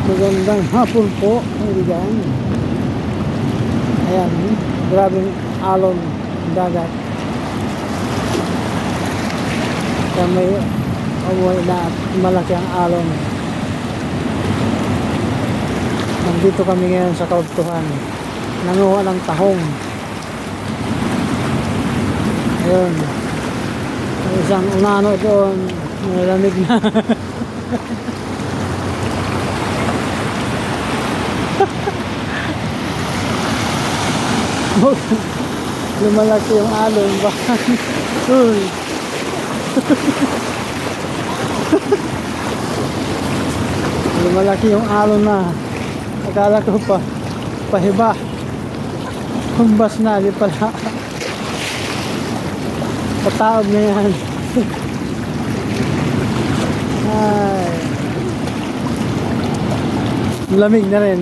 Magandang hapon po, kaibigan. Ayan, grabing alon dagat. Kaya may amoy na malaki ang alon. Nandito kami ngayon sa Kaugtuhan. Nanguha ng tahong. Ayun. May isang unano doon. Malamig na. Lumalaki yung alon ba? Uy. Lumalaki yung alon na. Akala ko pa pahiba. Humbas na, di pala. Pataob na yan. Ay. Lamig na rin.